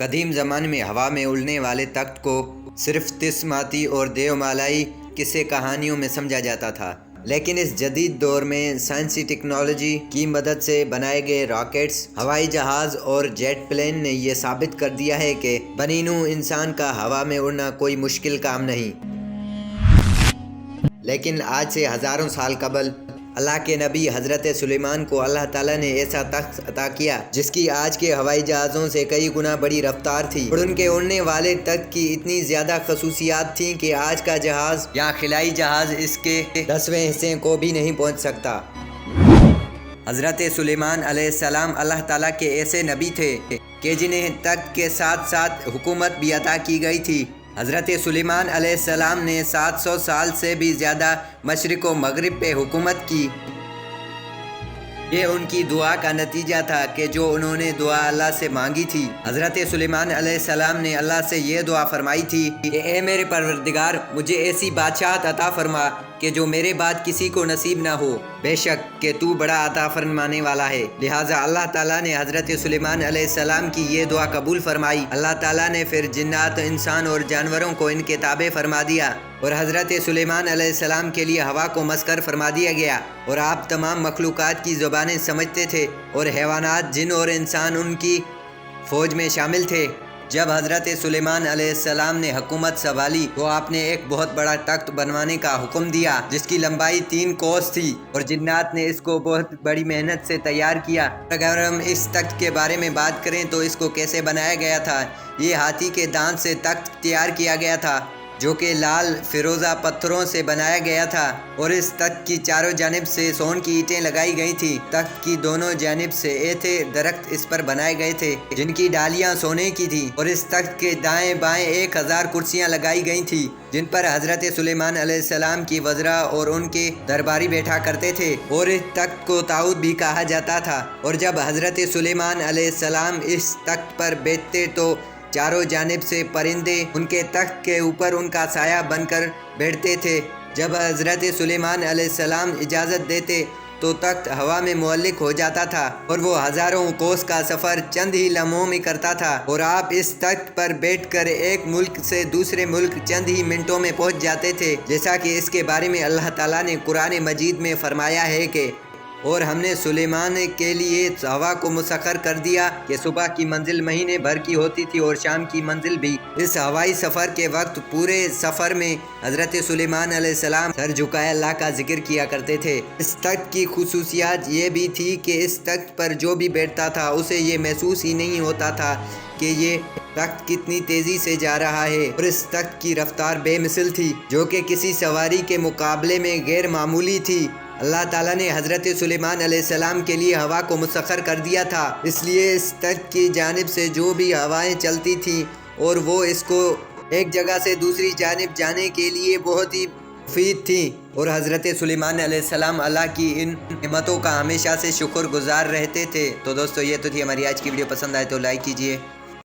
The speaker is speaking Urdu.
قدیم زمانے میں ہوا میں اڑنے والے تخت کو صرف تسماتی اور دیومالائی قصے کہانیوں میں سمجھا جاتا تھا، لیکن اس جدید دور میں سائنسی ٹیکنالوجی کی مدد سے بنائے گئے راکٹس، ہوائی جہاز اور جیٹ پلین نے یہ ثابت کر دیا ہے کہ بنی نوع انسان کا ہوا میں اڑنا کوئی مشکل کام نہیں۔ لیکن آج سے ہزاروں سال قبل اللہ کے نبی حضرت سلیمان کو اللہ تعالیٰ نے ایسا تخت عطا کیا جس کی آج کے ہوائی جہازوں سے کئی گنا بڑی رفتار تھی، اور ان کے اڑنے والے تخت کی اتنی زیادہ خصوصیات تھیں کہ آج کا جہاز یا خلائی جہاز اس کے 10ویں حصے کو بھی نہیں پہنچ سکتا۔ حضرت سلیمان علیہ السلام اللہ تعالیٰ کے ایسے نبی تھے کہ جنہیں تخت کے ساتھ ساتھ حکومت بھی عطا کی گئی تھی۔ حضرت سلیمان علیہ السلام نے 700 سال سے بھی زیادہ مشرق و مغرب پہ حکومت کی۔ یہ ان کی دعا کا نتیجہ تھا کہ جو انہوں نے دعا اللہ سے مانگی تھی۔ حضرت سلیمان علیہ السلام نے اللہ سے یہ دعا فرمائی تھی کہ اے میرے پروردگار، مجھے ایسی بادشاہت عطا فرما کہ جو میرے بعد کسی کو نصیب نہ ہو، بے شک کہ تو بڑا عطا فرمانے والا ہے۔ لہٰذا اللہ تعالیٰ نے حضرت سلیمان علیہ السلام کی یہ دعا قبول فرمائی۔ اللہ تعالیٰ نے پھر جنات، انسان اور جانوروں کو ان کے تابع فرما دیا، اور حضرت سلیمان علیہ السلام کے لیے ہوا کو مسخر فرما دیا گیا، اور آپ تمام مخلوقات کی زبانیں سمجھتے تھے، اور حیوانات، جن اور انسان ان کی فوج میں شامل تھے۔ جب حضرت سلیمان علیہ السلام نے حکومت سنبھالی تو آپ نے ایک بہت بڑا تخت بنوانے کا حکم دیا جس کی لمبائی 3 کوس تھی، اور جنات نے اس کو بہت بڑی محنت سے تیار کیا۔ اگر ہم اس تخت کے بارے میں بات کریں تو اس کو کیسے بنایا گیا تھا، یہ ہاتھی کے دانت سے تخت تیار کیا گیا تھا جو کہ لال فیروزہ پتھروں سے بنایا گیا تھا، اور اس تخت کی چاروں جانب سے سون کی اینٹیں لگائی گئی تھیں۔ تخت کی دونوں جانب سے ایتھے درخت اس پر بنائے گئے تھے جن کی ڈالیاں سونے کی تھیں، اور اس تخت کے دائیں بائیں 1000 کرسیاں لگائی گئی تھیں جن پر حضرت سلیمان علیہ السلام کی وزراء اور ان کے درباری بیٹھا کرتے تھے، اور اس تخت کو طاؤت بھی کہا جاتا تھا۔ اور جب حضرت سلیمان علیہ السلام اس تخت پر بیٹھتے تو چاروں جانب سے پرندے ان کے تخت کے اوپر ان کا سایہ بن کر بیٹھتے تھے۔ جب حضرت سلیمان علیہ السلام اجازت دیتے تو تخت ہوا میں معلق ہو جاتا تھا، اور وہ ہزاروں کوس کا سفر چند ہی لمحوں میں کرتا تھا، اور آپ اس تخت پر بیٹھ کر ایک ملک سے دوسرے ملک چند ہی منٹوں میں پہنچ جاتے تھے، جیسا کہ اس کے بارے میں اللہ تعالیٰ نے قرآن مجید میں فرمایا ہے کہ اور ہم نے سلیمان کے لیے ہوا کو مسخر کر دیا کہ صبح کی منزل مہینے بھر کی ہوتی تھی اور شام کی منزل بھی۔ اس ہوائی سفر کے وقت پورے سفر میں حضرت سلیمان علیہ السلام سر جھکائے اللہ کا ذکر کیا کرتے تھے۔ اس تخت کی خصوصیات یہ بھی تھی کہ اس تخت پر جو بھی بیٹھتا تھا اسے یہ محسوس ہی نہیں ہوتا تھا کہ یہ تخت کتنی تیزی سے جا رہا ہے، اور اس تخت کی رفتار بے مثل تھی جو کہ کسی سواری کے مقابلے میں غیر معمولی تھی۔ اللہ تعالیٰ نے حضرت سلیمان علیہ السلام کے لیے ہوا کو مسخر کر دیا تھا، اس لیے اس تخت کی جانب سے جو بھی ہوائیں چلتی تھیں اور وہ اس کو ایک جگہ سے دوسری جانب جانے کے لیے بہت ہی مفید تھیں، اور حضرت سلیمان علیہ السلام اللہ کی ان نعمتوں کا ہمیشہ سے شکر گزار رہتے تھے۔ تو دوستو، یہ تو تھی ہماری آج کی ویڈیو۔ پسند آئے تو لائک کیجیے۔